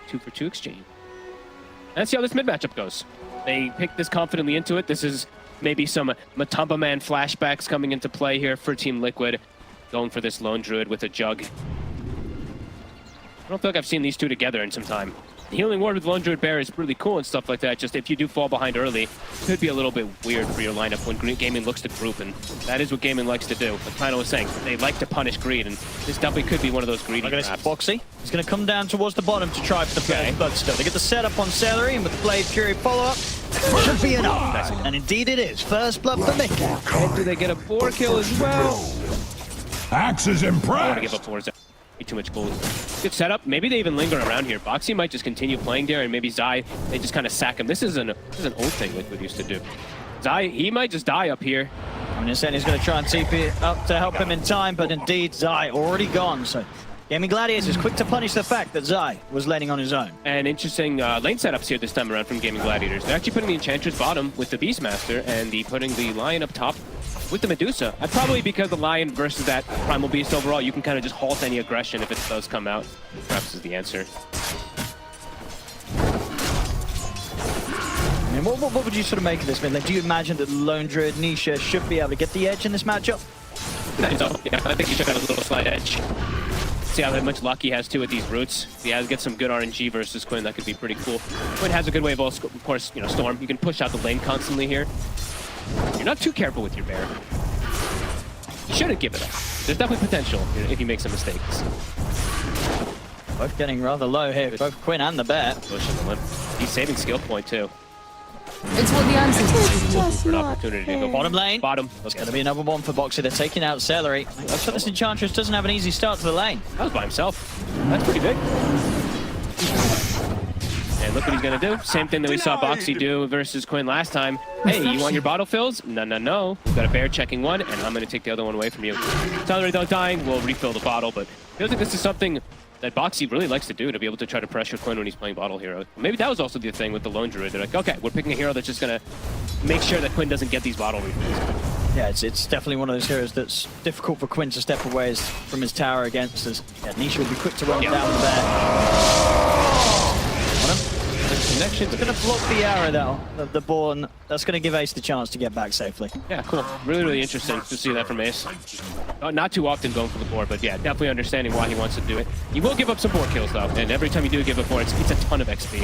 2-for-2 exchange. Let's see how this mid matchup goes. They pick this confidently into it. This is maybe some Matumba Man flashbacks coming into play here for Team Liquid. Going for this lone druid with a jug. I don't feel like I've seen these two together in some time. The healing ward with lone druid bear is really cool and stuff like that. Just if you do fall behind early, it could be a little bit weird for your lineup when Gaimin looks to group, and that is what Gaimin likes to do. Like Plano was saying, they like to punish greed, and this definitely could be one of those greedy traps. Boxy. He's going to come down towards the bottom to try for the first blood still. They get the setup on Celery, and with the Blade Fury follow-up, should be enough. And indeed it is. First blood for Mick. And do they get a 4 kill as well? Axe is I don't want to impressed. give up 4s. Too much gold. Good setup. Maybe they even linger around here. Boxy might just continue playing there, and maybe Zai, they just kind of sack him. This is an old thing Liquid used to do. Zai, he might just die up here. I mean, he's going to try and TP up to help him in time, but indeed Zai already gone. So Gaimin Gladiator is quick to punish the fact that Zai was laning on his own. And interesting lane setups here this time around from Gaimin Gladiators. They're actually putting the Enchantress bottom with the Beastmaster, and putting the Lion up top with the Medusa. Probably because the Lion versus that Primal Beast overall, you can kind of just halt any aggression if it does come out. Perhaps is the answer. I mean, what would you sort of make of this? I mean, like, do you imagine that Lone Druid Nisha should be able to get the edge in this matchup? Yeah, I think he should have a little slight edge. See how much luck he has too with these roots. If he has get some good RNG versus Quinn, that could be pretty cool. Quinn has a good way of course, you know, Storm. You can push out the lane constantly here. You're not too careful with your bear. You shouldn't give it up. There's definitely potential if you make some mistakes. Both getting rather low here, both Quinn and the bear. Pushing the limp. He's saving skill point too. It's what the ancestors Looking for an opportunity to go Bottom lane. Bottom. There's going to be another one for Boxy. They're taking out Celery. So this Enchantress doesn't have an easy start to the lane. That was by himself. That's pretty big. And look what he's going to do. Same thing that we saw Boxy do versus Quinn last time. Hey, you want your bottle fills? No, no, no. We've got a bear checking one, and I'm going to take the other one away from you. Celery, though, dying. We'll refill the bottle, but I feel like this is something that Boxy really likes to do, to be able to try to pressure Quinn when he's playing bottle hero. Maybe that was also the thing with the Lone Druid. They're like, okay, we're picking a hero that's just going to make sure that Quinn doesn't get these bottle refills. Yeah, it's definitely one of those heroes that's difficult for Quinn to step away from his tower against. As Nisha will be quick to run down the bear. Connection's Going to block the arrow though, of the ball, and that's going to give Ace the chance to get back safely. Yeah, cool. Really, really interesting to see that from Ace. Not too often going for the board, but yeah, definitely understanding why he wants to do it. He will give up some board kills though, and every time you do give up board, it's a ton of XP.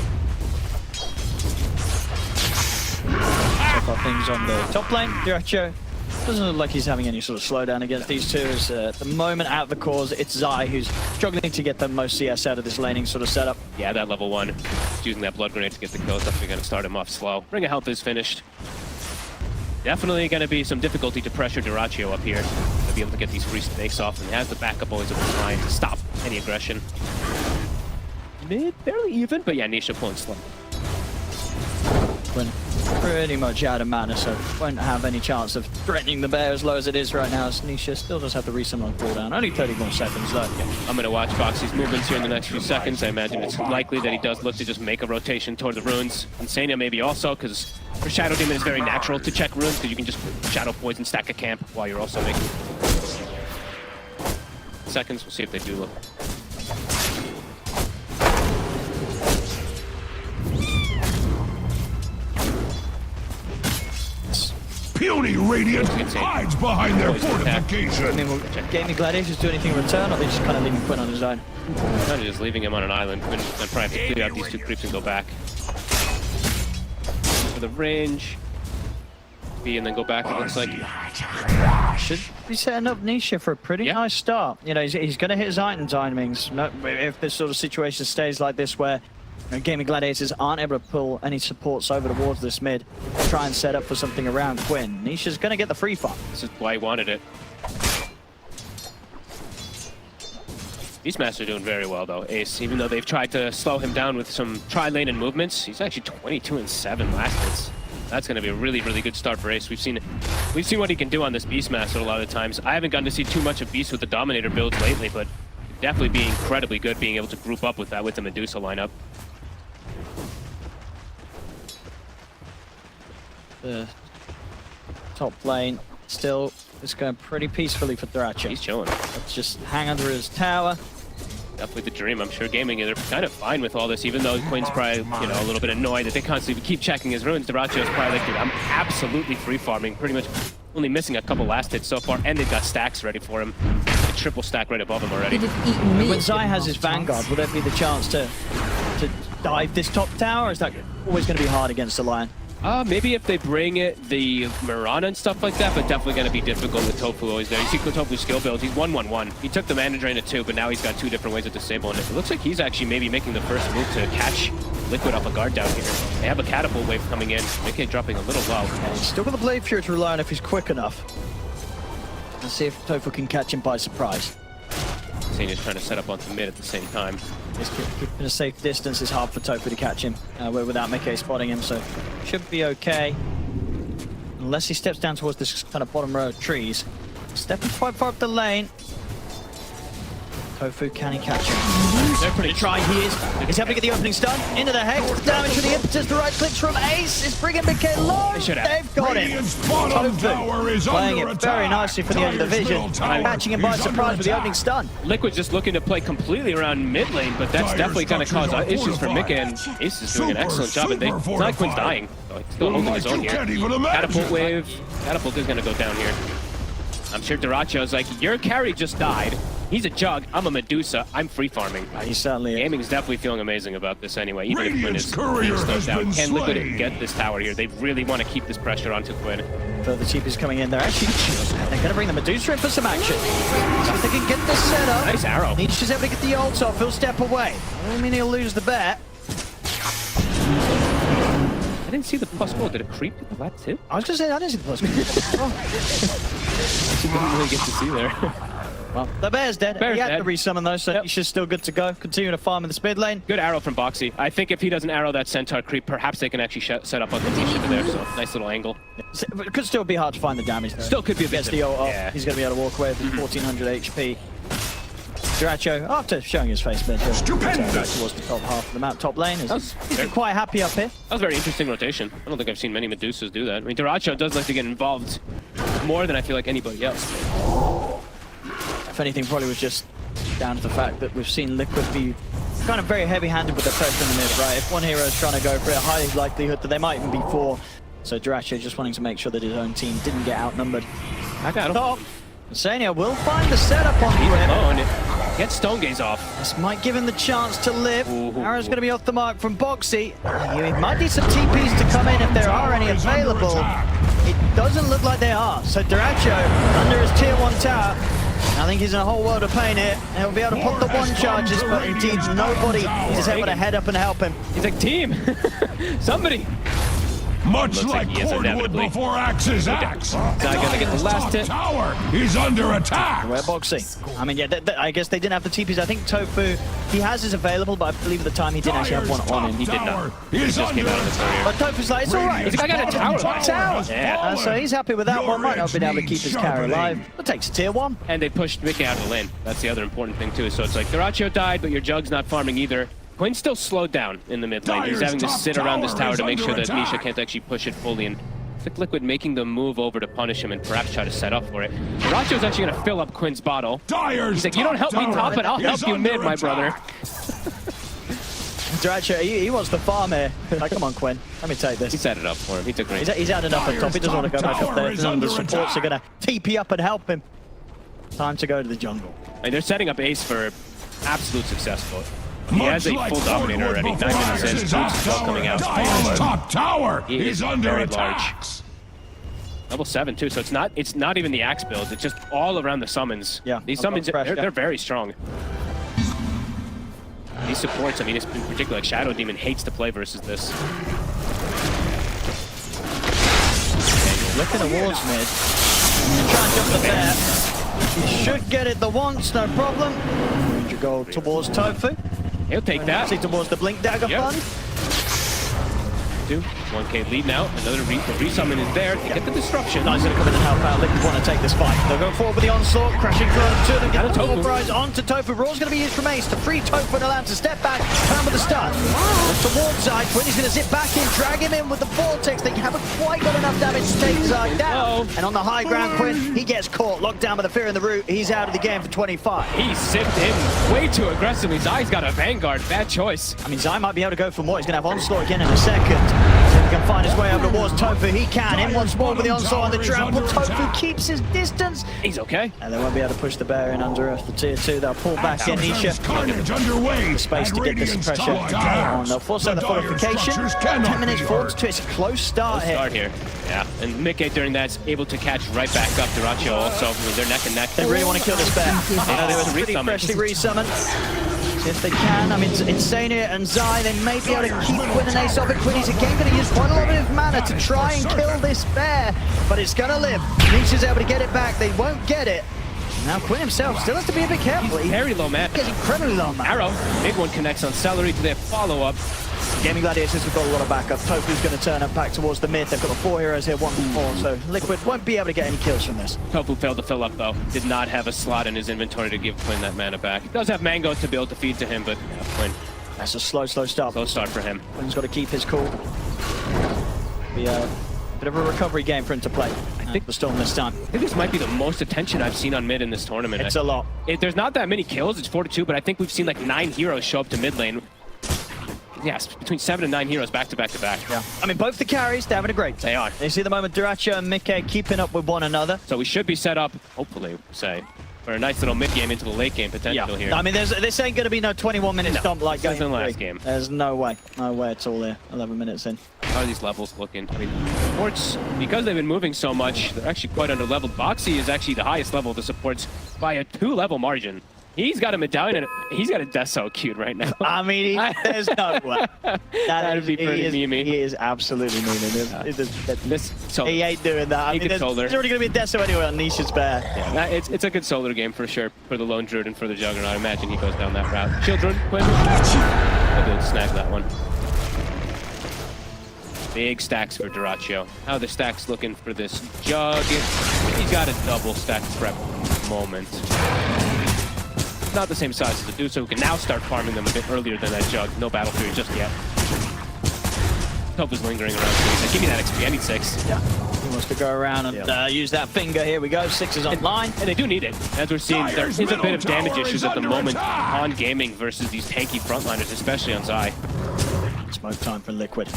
Check out things on the top lane. Diracho doesn't look like he's having any sort of slowdown against these two. As, at the moment, out of the cause, it's Zai who's struggling to get the most CS out of this laning sort of setup. Yeah, that level 1, using that blood grenade to get the kill, is definitely going to start him off slow. Ring of Health is finished. Definitely going to be some difficulty to pressure Diracho up here to be able to get these free snakes off, and he has the backup always of the line to stop any aggression. Mid, barely even, but yeah, Nisha pulling slow. Quinn pretty much out of mana, so won't have any chance of threatening the bear as low as it is right now, as Nisha still does have the resummon cooldown. Only 30 more seconds though. I'm going to watch Boxy's movements here in the next few seconds. I imagine it's likely that he does look to just make a rotation toward the runes. Insania maybe also, because for Shadow Demon it's very natural to check runes, because you can just Shadow Poison stack a camp while you're also making seconds. We'll see if they do look. Puny Radiant hides behind their fortification. I mean, will Gaimin Gladiators do anything in return, or are they just kind of leaving Quinn on his own? Kind of just leaving him on an island. Quinn probably have to clear out these two creeps and go back. For the range. B and then go back, it looks like. Should be setting up Nisha for a pretty nice start. You know, he's going to hit his item timings. If this sort of situation stays like this, where Gaimin Gladiators aren't able to pull any supports over towards this mid, try and set up for something around Quinn, Nisha's going to get the free farm. This is why he wanted it. Beastmaster doing very well though, Ace. Even though they've tried to slow him down with some tri-lane and movements, he's actually 22-7 last hits. That's going to be a really, really good start for Ace. We've seen what he can do on this Beastmaster a lot of the times. I haven't gotten to see too much of Beast with the Dominator builds lately, but definitely be incredibly good being able to group up with that with the Medusa lineup. The top lane still is going pretty peacefully for Diracho. He's chilling. Let's just hang under his tower. definitely the dream. I'm sure Gaming they're kind of fine with all this, even though Quinn's probably, you know, a little bit annoyed that they constantly keep checking his runes. Dyrachio's probably like, dude, I'm absolutely free farming, pretty much only missing a couple last hits so far, and they've got stacks ready for him. A triple stack right above him already. Could have eaten me. When Zai has his Vanguard, will there be the chance to dive this top tower, or is that always going to be hard against the Lion? Maybe if they bring it, the Mirana and stuff like that, but definitely going to be difficult with Tofu always there. You see Tofu's skill build, he's 1-1-1. He took the mana drain at 2, but now he's got 2 different ways of disabling it. It looks like he's actually maybe making the first move to catch Liquid off a guard down here. They have a catapult wave coming in, Mickey dropping a little low. And he's still got the Blade Fury to rely on if he's quick enough. Let's see if Tofu can catch him by surprise. Xenia's trying to set up onto mid at the same time. Just keeping a safe distance is hard for Tofu to catch him without Mickey spotting him, so should be okay. Unless he steps down towards this kind of bottom row of trees. Stepping quite far up the lane. Tofu, can he catch him? They're pretty try he is. He's having to get the opening stun. Into the Hex. Damage for the impetus. The right clicks from Ace is bringing Mickey low. They've got him. Tofu playing it very nicely for the end of the vision. Catching him by surprise with the opening stun. Liquid's just looking to play completely around mid lane, but that's definitely going to cause issues for Mickey, and Ace is doing an excellent job, and it's not like Quinn's dying. So he's still holding his own here. Catapult wave. Catapult is going to go down here. I'm sure Dyrachio's like, your carry just died. He's a Jug, I'm a Medusa, I'm free farming. He certainly is. Gaming's definitely feeling amazing about this anyway, even if Quinn is being slowed down. Can Liquid get this tower here? They really want to keep this pressure onto Quinn. Further TP's coming in. They're actually going to bring the Medusa in for some action. So if they can get this set up. Nice arrow. He's just able to get the ult off. He'll step away. I don't mean he'll lose the bet. I didn't see the plus goal. Did it creep to that too? I was going to say, I didn't see the plus. You didn't really get to see there. Well, the bear's dead. Bear's he had dead. to resummon though, so Yep. he's just still good to go. Continue to farm in the speed lane. Good arrow from Boxy. I think if he doesn't arrow that Centaur creep, perhaps they can actually set up on the Nisha there, so nice little angle. It could still be hard to find the damage though. Still could be a bit Gets the ult off. yeah. He's going to be able to walk away with 1400 HP. Dyrachio, after showing his face bit, he'll go towards the top half of the map, top lane. He's been quite happy up here. That was a very interesting rotation. I don't think I've seen many Medusas do that. I mean, Dyrachio does like to get involved more than I feel like anybody else. If anything, probably was just down to the fact that we've seen Liquid be kind of very heavy-handed with the pressure in the mid, right? If one hero is trying to go for it, high likelihood that they might even be 4. So Dyrachio just wanting to make sure that his own team didn't get outnumbered. I got him. Top. Xenia will find the setup on He's Quinn. alone. Get Stone Gaze off. This might give him the chance to live. Ooh. Arrow's going to be off the mark from Boxy. He might need some TPs to come in if there are any available. It doesn't look like there are. So Dyrachio, under his tier 1 tower, I think he's in a whole world of pain here. He'll be able to put the 1 charges, but indeed nobody is able to head up and help him. He's like, team, somebody. Much Looks like like he is cordwood inevitably. before axes axe. Not gonna get the last hit. Tower is under attack. Where Boxy? I mean, yeah, I guess they didn't have the TPs. I think Tofu, he has his available, but I believe at the time he didn't actually have one on him. He did not. He Is just came out of the career. But Tofu's like, it's all right. He's like, I got a tower. Tower. Yeah. So he's happy with that one. Might not have been able to keep his carry alive, but takes a tier 1. And they pushed Mickey out of the lane. That's the other important thing too. So it's like Dyrachio died, but your Jug's not farming either. Quinn's still slowed down in the mid lane. He's having to sit around this tower to make sure that Nisha can't actually push it fully. And it's like Liquid making the move over to punish him and perhaps try to set up for it. Dyrachio's actually going to fill up Quinn's bottle. He's like, you don't help me top it, I'll help you mid, my brother. Dyrachio, he wants the farm here. Like, come on, Quinn. Let me take He this. set it up for him. He took range. He's had enough up top. He doesn't want to go back up there. None of the supports are going to TP up and help him. Time to go to the jungle. Like, they're setting up Ace for absolute success for it. He has a full Dominator already. 9 minutes in, Boots still coming out. Top tower He is under very attack. large. Level 7 too, so it's not even the axe build. It's just all around the summons. Yeah, These I've summons, got fresh, they're very strong. These supports, I mean, it's in particular like Shadow Demon hates to play versus this. Looking towards mid. Try and jump the bear. He should get it the once, no problem. Ranger gold towards Tofu. He'll take that. See towards the Blink Dagger Yep. fund. 2, 1K lead now. Another resummon is there to get the disruption. Nice gonna come in and help out. Liquid want to take this fight. They'll go forward with the onslaught, crashing through on two of them. Get the Tofu. Rise onto Tofu. Raw's gonna be used from Ace to free Tofu and allow him to step back. Turn with the stun. Look towards Zai. Quinny's gonna zip back in, drag him in with the vortex. They haven't quite got enough damage to take Zai down. And on the high ground, Quinn, he gets caught, locked down by the fear in the root. He's out of the game for 25. He zipped in way too aggressively. Zai's got a Vanguard. Bad choice. I mean, Zai might be able to go for more. He's gonna have onslaught again in a second. So if he can find his way over towards Tofu, he can. In once more with the onslaught on the trample. Tofu keeps his distance. He's okay. And they won't be able to push the bear in under the tier 2. They'll pull back in Nisha. Carnage underway. The space to get this pressure Radiant's down. towers. They'll force out the dire fortification. structures cannot 10 minutes be forward hurt. to it's a close start here. Start here. Yeah. And Mickey during that's able to catch right back up. Duracho also. I mean, they're neck and neck. They really want to kill this bear. They know they were pretty freshly resummoned. See if they can. I mean, Insania and Zai, they may be able to keep Quinn and Ace off it. Quinny's again going to use quite a lot of his mana to try and kill this bear, but it's going to live. Nisha's able to get it back. They won't get it. Now Quinn himself still has to be a bit careful. He's very low man. He's incredibly low man. Arrow. Big one connects on Celery to their follow-up. Gaimin Gladiators have got a lot of backup. Tofu's going to turn up back towards the mid. They've got the 4 heroes here, 1 4, so Liquid won't be able to get any kills from this. Tofu failed to fill up though. Did not have a slot in his inventory to give Quinn that mana back. He does have Mango to be able to feed to him, but yeah, Quinn, That's a slow start. slow start for him. Quinn's got to keep his cool. Be a bit of a recovery game for him to play. I think the Storm this time. I think this might be the most attention I've seen on mid in this tournament. It's a lot. There's not that many kills, it's 4-2, but I think we've seen like 9 heroes show up to mid lane. Yes, between 7 and 9 heroes back to back to back. Yeah. I mean, both the carries, they're having a great time. They are. You see the moment Duracho and Mickey keeping up with one another. So we should be set up, hopefully, say, for a nice little mid game into the late game potential here. I mean, this ain't going to be no 21-minute stomp like this isn't Game last 3. game. There's no way. No way at all here. 11 minutes in. How are these levels looking? I mean, supports, because they've been moving so much, they're actually quite under-leveled. Boxy is actually the highest level of the supports by a 2-level margin. He's got a medallion and he's got a death so cute right now. I mean, there's no way. That'd be pretty memey. He is absolutely memeing. He ain't doing that. I mean, there's already going to be a Deso anyway on Nisha's bear. Yeah, it's a good solar game for sure for the Lone Druid and for the Juggernaut. I imagine he goes down that route. Shield Druid, Quinn. I'll be able to snag that one. Big stacks for Duracho. How are the stacks looking for this Jug? He's got a double stack prep moment. Not the same size as the dude, so we can now start farming them a bit earlier than that Jug. No battle period just yet. Tofu's lingering around, so he's like, give me that XP, I need 6. Yeah, he wants to go around and use that finger. Here we go, 6 is online. And they do need it. As we're seeing, there is a bit of damage issues at the moment on Gaimin versus these tanky frontliners, especially on Zai. Smoke time for Liquid.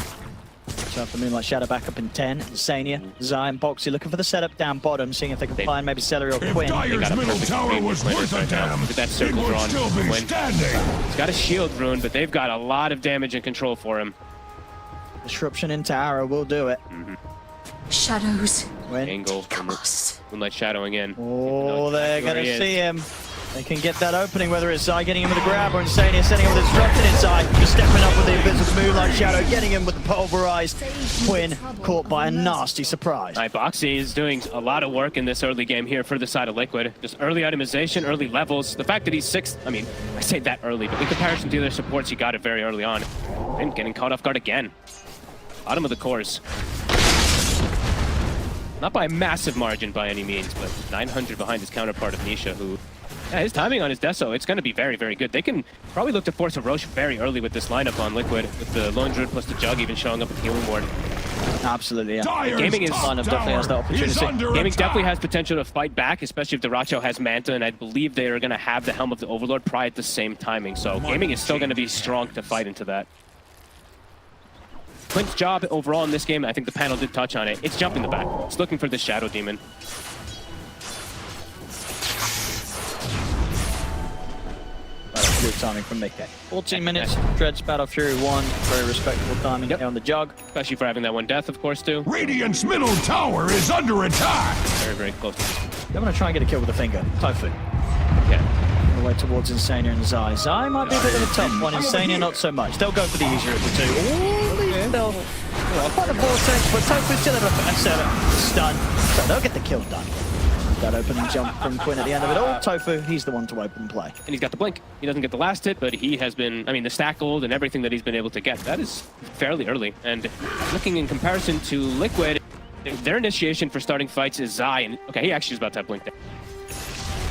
So for Moonlight Shadow back up in 10. Insania, Zai and Boxy looking for the setup down bottom, seeing if they can find maybe Celery or If Quinn. Dire's middle tower was worth a damn, Look at that it circle would drawn. still be Quinn. standing. He's got a shield rune, but they've got a lot of damage and control for him. Disruption into Arrow will do it. Shadows. Quinn. Angle from Moonlight shadowing in. Oh, they're going to There he see is. him. They can get that opening, whether it's Zai getting him with a grab or Insania sending him with a disruption inside. Just stepping up with the invisible Moonlight Shadow, getting him with the pulverized. Quinn caught by a nasty surprise. All right, Boxy is doing a lot of work in this early game here for the side of Liquid. Just early itemization, early levels. The fact that he's 6th, I mean, I say that early, but in comparison to the other supports, he got it very early on. And getting caught off guard again. Bottom of the cores. Not by a massive margin by any means, but 900 behind his counterpart of Nisha, who... Yeah, his timing on his Deso, it's going to be very, very good. They can probably look to force a Roche very early with this lineup on Liquid, with the Lone Druid plus the Jug even showing up with Healing Ward. Absolutely, yeah. Gaimin is lineup definitely has the opportunity. Gaimin definitely has potential to fight back, especially if Duracho has Manta, and I believe they are going to have the Helm of the Overlord probably at the same timing. So Gaimin is still going to be strong to fight into that. Quinn's job overall in this game, I think the panel did touch on it, it's jumping the back. It's looking for the Shadow Demon. Good timing from Mickey. 14 minutes, Dread's Battle Fury 1. Very respectable timing here on the Jug. Especially for having that one death, of course, too. Radiant's middle tower is under attack. Very, very close. They're going to try and get a kill with a finger. Tofu. Yeah. All the way towards Insania and Zai. Zai might be a bit of a tough one. Insania, not so much. They'll go for the easier of the two. Ooh, they'll quite a vortex, but Tofu still have a stun. So they'll get the kill done. that opening jump from Quinn at the end of it all. Tofu, he's the one to open play. And he's got the blink. He doesn't get the last hit, but he has been, I mean, the stack gold and everything that he's been able to get, that is fairly early. And looking in comparison to Liquid, their initiation for starting fights is Zai. And okay, he actually is about to have blink down.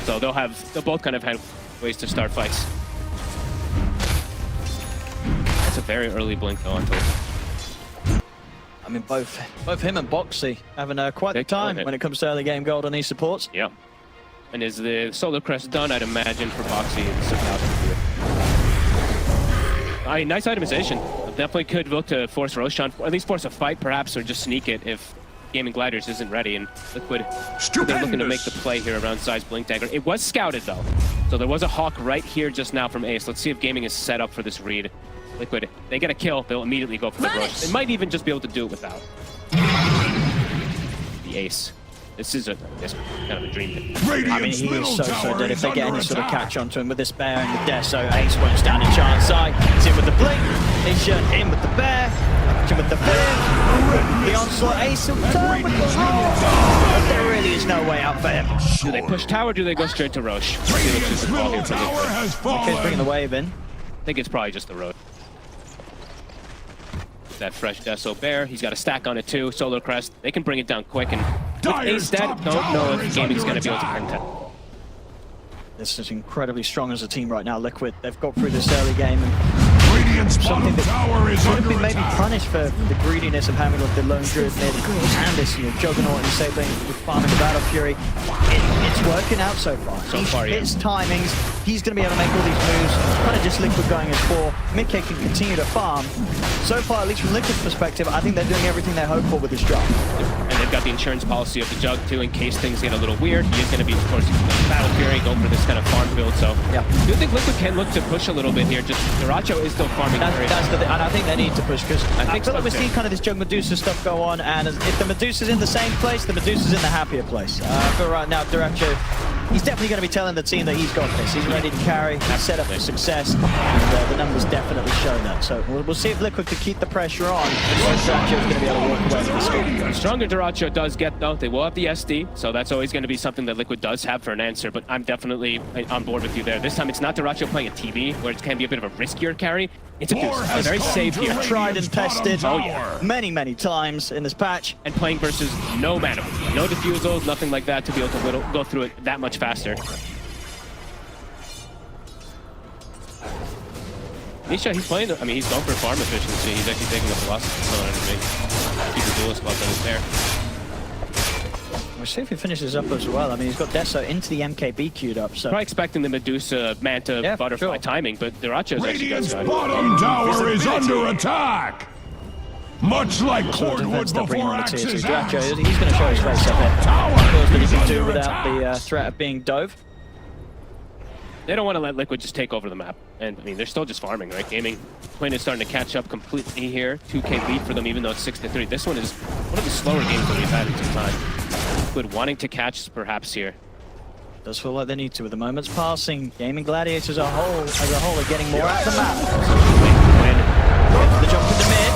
So they'll both kind of have ways to start fights. That's a very early blink though on Tofu. I mean, both him and Boxy having quite the time when it comes to early game gold on these supports. Yeah. And is the Solar Crest done, I'd imagine, for Boxy? It's about to be. Nice itemization. Definitely could look to force Roshan, or at least force a fight, perhaps, or just sneak it if Gaming Gladiators isn't ready. And Liquid, they're looking to make the play here around Zai's Blink Dagger. It was scouted, though. So there was a Hawk right here just now from Ace. Let's see if Gaming is set up for this read. Liquid, they get a kill, they'll immediately go for the rush. They might even just be able to do it without the Ace. This is kind of a dream. I mean, he is so dead. If they get any sort of catch onto him with this bear and the Deso, Ace won't stand a chance. Zai, he's in with the blink. Nisha in with the bear. In with the bear. The onslaught. Ace will turn with the roll. There really is no way out for him. Do they push tower or do they go straight to Roche? Radiant's middle tower has fallen. Okay, bringing the wave in. I think it's probably just the Roche. That fresh Deso Bear. He's got a stack on it too. Solar Crest. They can bring it down quick. And with Ace dead, don't know if Gaming's going to be able to protect. This is incredibly strong as a team right now. Liquid, they've got through this early game. And Radiant's bottom tower is should have under been maybe attack. punished for the greediness of having the lone druid mid and this, Juggernaut and Sabling with farming the Battle Fury. It's working out so far. His timings, he's going to be able to make all these moves. Kind of just Liquid going as 4. Midk can continue to farm. So far, at least from Liquid's perspective, I think they're doing everything they hope for with this job. And they've got the insurance policy of the Jug too, in case things get a little weird. He is going to be, of course, Battle Fury, going for this kind of farm build. So yeah. I do think Liquid can look to push a little bit here. Just Duracho is still farming. And I think they need to push, because I feel like we're seeing kind of this Jug Medusa stuff go on, and if the Medusa's in the same place, the Medusa's in the happier place. But right now, Duracho, he's definitely going to be telling the team that he's got this. He's ready to carry, he's set up for success, and the numbers definitely show that. So we'll see if Liquid could keep the pressure on. Duracho's going to be able to walk away with the score. Stronger Duracho does get, though. They will have the SD, so that's always going to be something that Liquid does have for an answer, but I'm definitely on board with you there. This time, it's not Duracho playing a TV, where it can be a bit of a riskier carry. It's a Deuce. Very safe here. Tried and tested many times in this patch. And playing versus no mana, no defusals, nothing like that to be able to go through it that much faster. Nisha, he's playing, I mean, he's going for farm efficiency. He's actually taking a Philosophy Stone underneath. Keep the duelist while that is there. We'll see if he finishes up as well. I mean, he's got Deso into the MKB queued up, so... Probably expecting the Medusa, Manta, Butterfly timing, but Duracho's actually got Radiant's bottom tower is under attack. Much like Cordwood before Axis Duracho, he's going to show his face up here. Of course, that he can do without the threat of being dove. They don't want to let Liquid just take over the map. And, I mean, they're still just farming, right? Gaming, Quinn is starting to catch up completely here. 2K lead for them, even though it's 6-3. This one is one of the slower games that we've had in some time. Liquid wanting to catch, perhaps, here. Does feel like they need to. With the moments passing, Gaming Gladiators as a whole are getting more out of the map. The jump to the mid.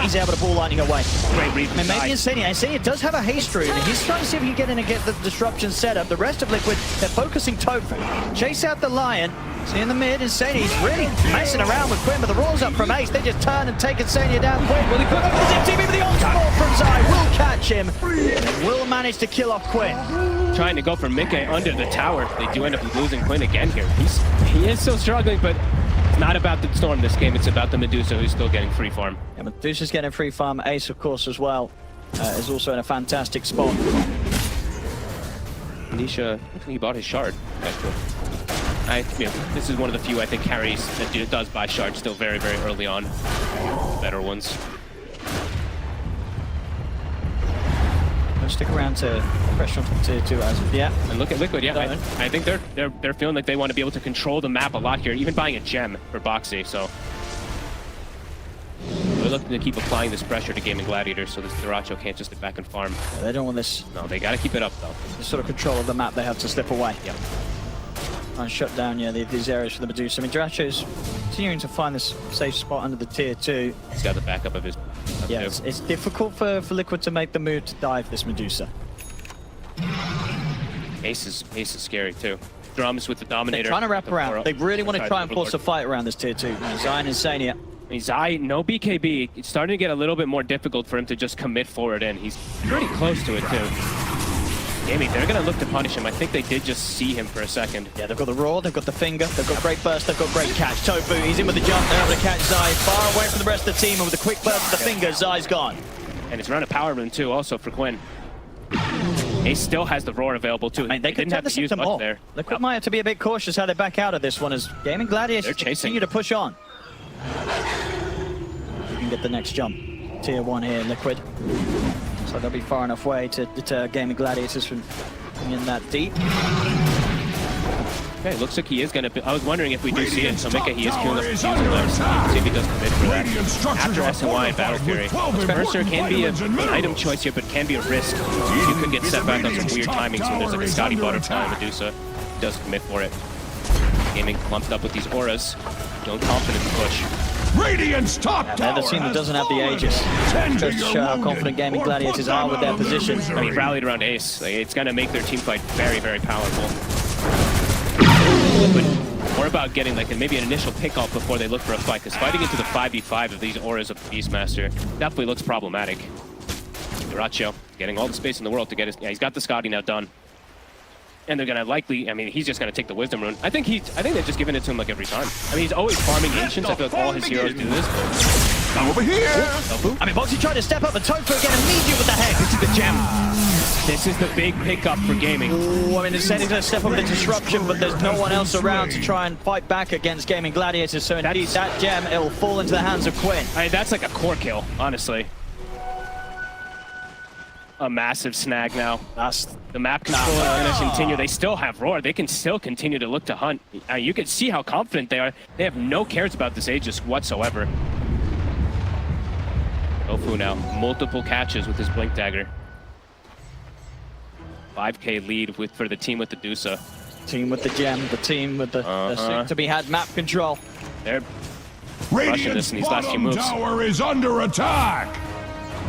He's able to ball lightning away. Great read. And maybe Insania does have a haste rune. He's trying to see if he can get in and get the disruption set up. The rest of Liquid, they're focusing Tofu. Chase out the Lion. See in the mid, Insania's really messing around with Quinn, but the rolls up from Ace. They just turn and take Insania down quick. Will he put up the zip team with the onslaught from Zai? Will catch him. And will manage to kill off Quinn. Trying to go for Mickey under the tower. They do end up losing Quinn again here. He is still struggling, but it's not about the Storm this game. It's about the Medusa, who's still getting free farm. Yeah, Medusa's getting free farm. Ace, of course, as well, is also in a fantastic spot. Nisha, he bought his shard. This is one of the few, I think, carries that does buy shards still very early on. Better ones. Stick around to pressure on tier 2 as of yet. And look at Liquid, yeah. I think they're feeling like they want to be able to control the map a lot here, even buying a gem for Boxy, so. They're looking to keep applying this pressure to Gaming Gladiator so this Duracho can't just get back and farm. Yeah, they don't want this. No, they gotta keep it up though. The sort of control of the map they have to slip away. Yeah. And shut down, these areas for the Medusa. I mean, Duracho's continuing to find this safe spot under the tier 2. He's got the backup of his. Yeah, it's difficult for Liquid to make the move to dive this Medusa. Ace is scary too. Drums with the Dominator. They're trying to wrap the around. Aura. They really want to Side try and force a Overlord. fight around this tier 2. Zion and Sania. I mean, Zai, no BKB. It's starting to get a little bit more difficult for him to just commit forward in. He's pretty close to it too. Gaimin, they're gonna look to punish him. I think they did just see him for a second. Yeah, they've got the Roar, they've got the Finger, they've got great burst, they've got great catch. Tofu, he's in with the jump, they're able to catch Zai far away from the rest of the team, and with a quick burst of the Finger, Zai's gone. And it's around a power rune too, also for Quinn. Ace still has the Roar available too. I mean, they could didn't turn have this to use into much more. there. Liquid Yep. might have to be a bit cautious how they back out of this one, as Gaimin Gladiators They're chasing. continue to push on. You can get the next jump. Tier 1 here, Liquid. So they'll be far enough away to deter Gaimin Gladiators from coming in that deep. Okay, looks like he is gonna be. I was wondering if we do see it, so Mika, he is queuing up Tower is using under those. attack. See if he does commit for that. Radiant structures After are SNY and Battle fortified Fury. with 12 Mercer can be vitamins and an item minerals. choice here, but can be a risk. You could get set back on some weird timings when there's like a Radiant's Scotty top tower is Butterfly under and Medusa. He does commit for it. Gaming clumped up with these auras. Feeling confident to push. Radiant's top They're tower the team that has doesn't have the fallen. Aegis. Tend Just to your show how wounded, confident Gaimin or Gladiators put are them with their out of position. misery. I mean, rallied around Ace. Like, it's gonna make their team fight very, very powerful. But more about getting like maybe an initial pick-off before they look for a fight, because fighting into the 5v5 of these auras of the Beastmaster definitely looks problematic. Duracho getting all the space in the world to get his. Yeah, he's got the Scotty now done. And they're gonna likely, I mean, he's just gonna take the Wisdom Rune. I think they're just giving it to him like every time. I mean, he's always farming Ancients. I feel like all his heroes do this. Come over here. Tofu? I mean, Boxy tried to step up, and Tofu again immediate with the head. This is the gem. This is the big pickup for Gaming. Ooh, I mean, they're saying he's going to step up with the disruption, but there's no one else around to try and fight back against Gaimin Gladiators. So indeed, that gem, it will fall into the hands of Quinn. I mean, that's like a core kill, honestly. A massive snag now. That's The map control is going to continue. They still have Roar. They can still continue to look to hunt. You can see how confident they are. They have no cares about this Aegis whatsoever. Tofu now, multiple catches with his Blink Dagger. 5k lead for the team with the Dusa. team with the gem, the team with the soon-to-be-had map control. They're rushing this Radiant's in these last few bottom moves. tower is under attack.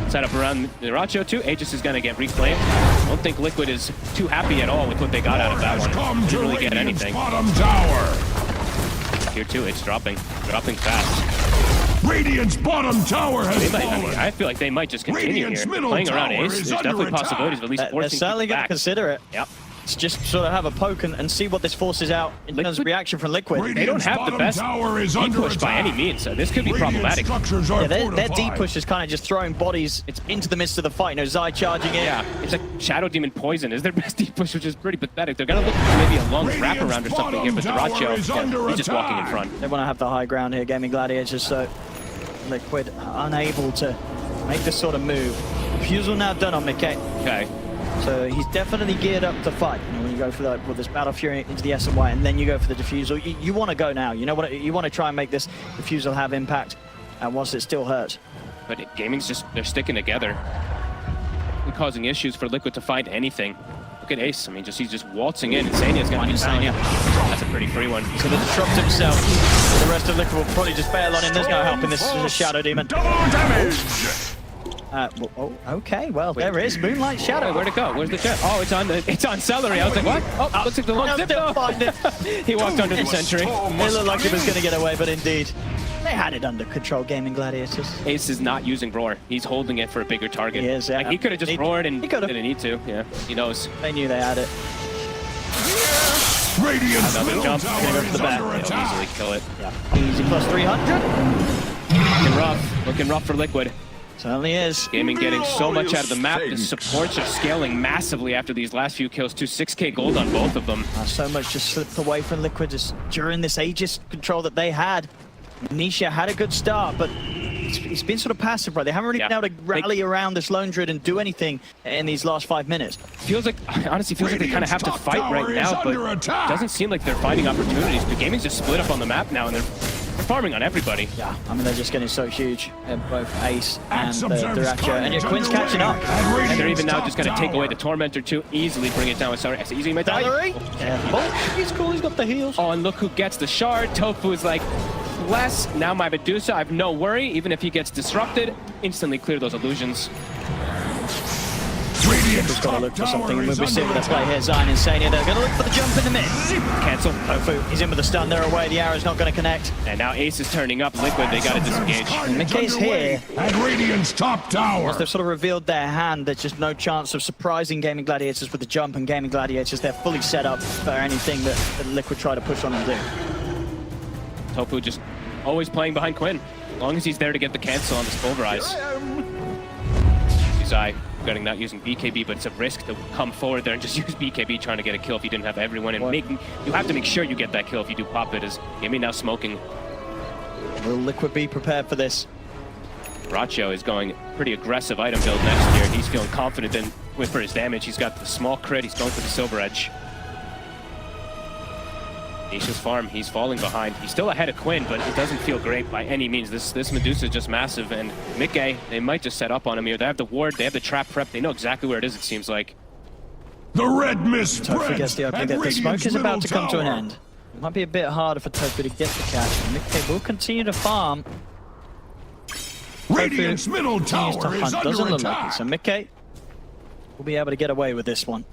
Set up around Duracho too. Aegis is going to get reclaimed. I don't think Liquid is too happy at all with what they got out of that Has one. come Didn't to really get Radiant's anything. bottom tower. Tier 2, it's dropping fast. Radiant's bottom tower has They might, I fallen. mean, I feel like they might just continue Radiant's here. middle Playing around tower Ace, is there's under definitely attack. possibilities of at least They're forcing certainly people going to back. consider it. Yep. It's just sort of have a poke and see what this forces out in terms of Liquid- reaction from Liquid. They don't have the Bottom best tower is deep under push by any attack. means, so this could be Radiant problematic. structures are Yeah, their fortified. deep push is kind of just throwing bodies into the midst of the fight. You know, Zai charging in. Yeah, it's like Shadow Demon Poison is their best deep push, which is pretty pathetic. They're gonna look for maybe a long wraparound or something here, but bottom tower is Duracho, under he's just walking in attack. front. They want to have the high ground here, Gaimin Gladiators, so Liquid unable to make this sort of move. Refusal now done on Mickey. Okay. So he's definitely geared up to fight. You know, when you go for like with this Battle Fury into the SNY and then you go for the defusal, you want to go now. You know what? You want to try and make this defusal have impact, and once it still hurts. But Gaming's just, they're sticking together. They're causing issues for Liquid to find anything. Look at Ace, I mean, he's just waltzing in, and Sania's gonna be down. That's a pretty free one. He's going to disrupt himself. The rest of Liquid will probably just bail on him. There's no help in this Shadow Demon. Double damage. Okay, well, there is Moonlight Shadow. Wait, where'd it go? Where's the jet? Oh, it's on Celery. I was like, what? Oh, looks like the long I'll zip. still No. find it. He walked under the sentry. It looked like he was going to get away, but indeed, they had it under control, Gaimin Gladiators. Ace is not using Roar. He's holding it for a bigger target. He is, yeah. Like, he could have just roared and he could've. didn't need to. Yeah, he knows. They knew they had it. Radiant's Another middle jump. tower Gonna go for is the back. under He'll attack. easily kill it. Easy plus 300. Looking rough for Liquid. Certainly is. Gaming getting so much out of the map. The supports are scaling massively after these last few kills. 6k gold on both of them. So much just slipped away from Liquid just during this Aegis control that they had. Nisha had a good start, but it's been sort of passive, right? They haven't really been able to rally around this Lone Druid and do anything in these last 5 minutes. Feels like, honestly, feels like they kind of have to Radiant's fight top right tower now, is but under it attack. doesn't seem like they're finding opportunities. The Gaming's just split up on the map now, and they're farming on everybody. Yeah, I mean, they're just getting so huge. Both Ace and Axe the observes Duracho. And carnage Quinn's underway catching up. at And they're Radiant's even now top just going to take away the tower. Tormentor too, easily bring it down with Celery. Easy, might die. Celery. Careful. He's cool, he's got the heals. Oh, and look who gets the shard. Tofu is like, bless. Now my Medusa, I have no worry. Even if he gets disrupted, instantly clear those illusions. Radiant's He's got to look for something. We'll be seeing with the play here. Zion and Sania, they're going to look for the jump in the mid. Cancel. Tofu, he's in with the stun. They're away. The arrow's not going to connect. And now Ace is turning up. Liquid, they got to disengage. And Mickey's here. At Radiant's top tower. Once they've sort of revealed their hand, there's just no chance of surprising Gaming Gladiators with the jump, and Gaming Gladiators, they're fully set up for anything that Liquid try to push on and do. Tofu just always playing behind Quinn. As long as he's there to get the cancel on this Pulverize. Zai getting that using BKB, but it's a risk to come forward there and just use BKB trying to get a kill if you didn't have everyone. And you have to make sure you get that kill if you do pop it. As Gaimin now smoking. Will Liquid be prepared for this? Racho is going pretty aggressive item build next year. He's feeling confident for his damage. He's got the small crit. He's going for the Silver Edge. Nisha's farm, he's falling behind. He's still ahead of Quinn, but it doesn't feel great by any means. This Medusa is just massive, and Mickey, they might just set up on him here. They have the ward, they have the trap prep. They know exactly where it is, it seems like. The red mist Tofu gets the opening. The smoke is about to come to an tower. end. It might be a bit harder for Tofu to get the catch. Mickey will continue to farm. Radiant's middle Continues to tower is hunt. under Doesn't look like it. attack. So Mickey will be able to get away with this one.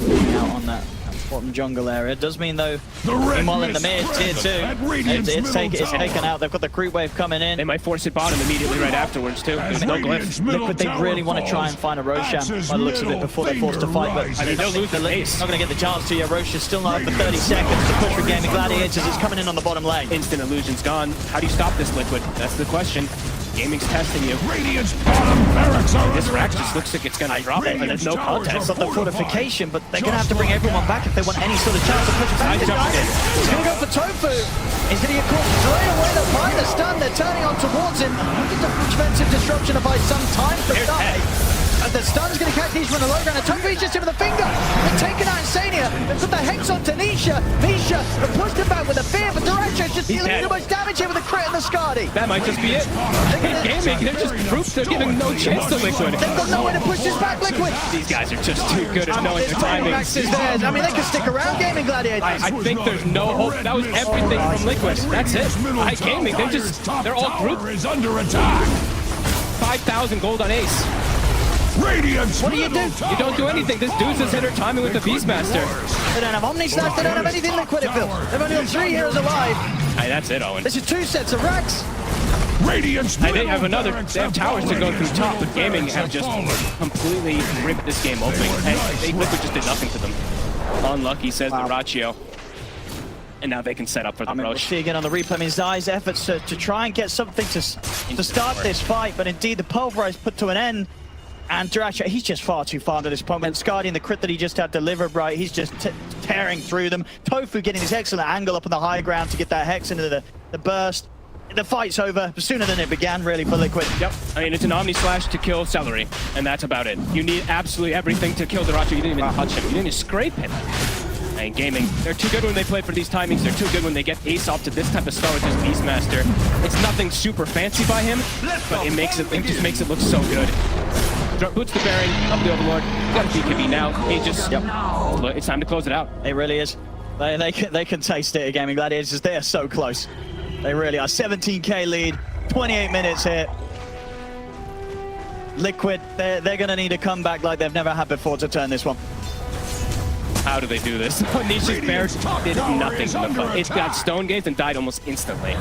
Out on that bottom jungle area. Does mean though, meanwhile in the mid, tier 2, it's taken out. They've got the creep wave coming in. They might force it bottom immediately right afterwards too. There's no glyph. Liquid, they really want to try and find a Roshan by the looks of it before they're forced to fight, but I mean, they'll lose the pace. not going to get the chance to. Roshan's still not up for 30 seconds to push for Gaming Gladiators. It's coming in on the bottom lane. Instant illusion's gone. How do you stop this, Liquid? That's the question. Gaming's testing you. Radiant's bottom barracks are This under rack attack. just looks like it's gonna drop it, and there's no Radiant's context. It's not the fortification, but they're going to have to bring everyone back if they want any sort of chance of pushing back. He's jumping in. He's going to go for Tofu. He's going to get caught straight away. They'll find the stun. They're turning on towards him. Just a defensive disruption to buy some time for Here's Sai. Ted. And the stun's going to catch Nisha on the low ground. And Tofu's just hit with a finger. They're taking out Insania. They've put the hex onto Nisha. Nisha have pushed him back with a fear, but Duracho's just dealing dead. too much damage here with a crit and the Skadi. That might just be it. Gaming, they're just proof they're giving no chance to Liquid. They've got nowhere to push this back, Liquid. These guys are just too good at knowing their timing. Max is theirs. I mean, they can stick around Gaming Gladiators. I think there's no hope. That was everything from Liquid. That's it. Gaming, they're all grouped. Is under attack. 5,000 gold on Ace. Radiant's What do you do? You don't do anything. This dude's just hit her timing with the Beastmaster. They don't have Omni Slash, they don't have anything Liquid it feels. They've only got 3 heroes alive. Hey, that's it, Owen. This is 2 sets of racks. Radiant's They have another. They have towers to go through top, but Gaming have just completely ripped this game open. And Liquid just did nothing to them. Unlucky, says the Ratio. And now they can set up for the I mean, we'll rush. see again on the replay. I mean, Zai's efforts to try and get something to start this fight, but indeed the Pulverize put to an end. And Duracho, he's just far too far to this point. And Skadi and the crit that he just had delivered, right, he's just tearing through them. Tofu getting this excellent angle up on the high ground to get that hex into the burst. The fight's over sooner than it began, really, for Liquid. Yep. I mean, it's an Omni Slash to kill Celery, and that's about it. You need absolutely everything to kill Duracho. You didn't even touch him. You didn't even scrape him. And Gaming, they're too good when they play for these timings. They're too good when they get Ace off to this type of start with this Beastmaster. It's nothing super fancy by him, but it just makes it look so good. Boots the Baron, up the Overlord. Got a BKB now. He just, look, it's time to close it out. It really is. They can taste it at Gaming Gladiators. They are so close. They really are. 17k lead, 28 minutes here. Liquid, they're going to need a comeback like they've never had before to turn this one. How do they do this? Nisha's Bear did nothing in the fight. It got stone gazed and died almost instantly.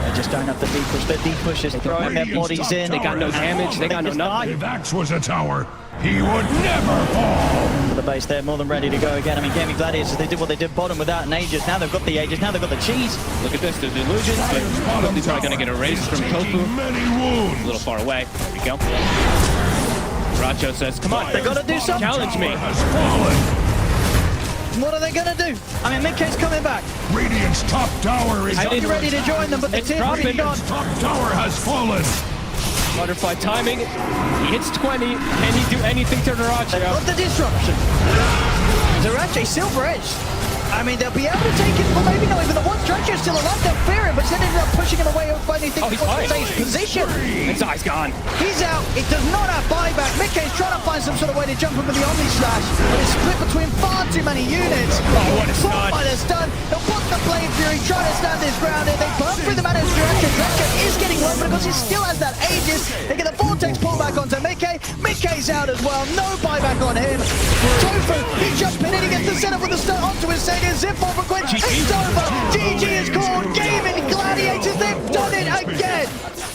They just don't have the deep push. Their deep push is throwing their bodies in. They got no damage. They got no nothing. If Axe was a tower, he would never fall. For the base, they're more than ready to go again. I mean, Gaming Gladiators, they did what they did bottom without an Aegis. Now they've got the Aegis. Now they've got the cheese. Look at this. There's illusions, but probably going to get erased from Tofu. Many wounds. A little far away. There we go. Racho says, come on. They got to do something. Challenge me. Has fallen. What are they going to do? I mean, Mickey's coming back. Radiant's top tower is He's ready to join them, but the It's tier 3 dropping. gone. top tower has fallen. Butterfly timing. He hits 20. Can he do anything to They've Racho? got the disruption. Zerache, Silver Edge. I mean, they'll be able to take it, well, maybe not even the one. Dredger's still alive, they'll fear him, but then ended up pushing him away and finding things he's for fine. safe position. His eye's gone. He's out. It does not have buyback. Mickey's trying to find some sort of way to jump him with the Omni Slash, but it's split between far too many units. Oh, what a stun. By the stun. They'll put the Flame Fury, trying to stand his ground, and they burn through the Mana's direction. Dredger is getting low, but because he still has that Aegis, they get the Vortex pullback onto Mickey. Mickey's out as well. No buyback on him. Tofu, he jumped in and he gets the setup with the stun onto his Sega. Zip off a quick. It's over. GG is called. Gaimin Gladiators. They've done it again.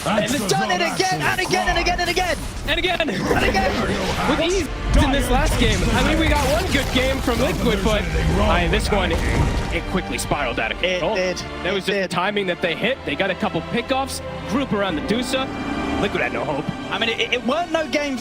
And they've done it again and again and again and again. And again. And again. With ease in this last game. I mean, we got one good game from Liquid, but this one, it quickly spiraled out of control. It did. That was just the timing that they hit. They got a couple pickoffs, group around the Dusa. Liquid had no hope. I mean, it weren't no game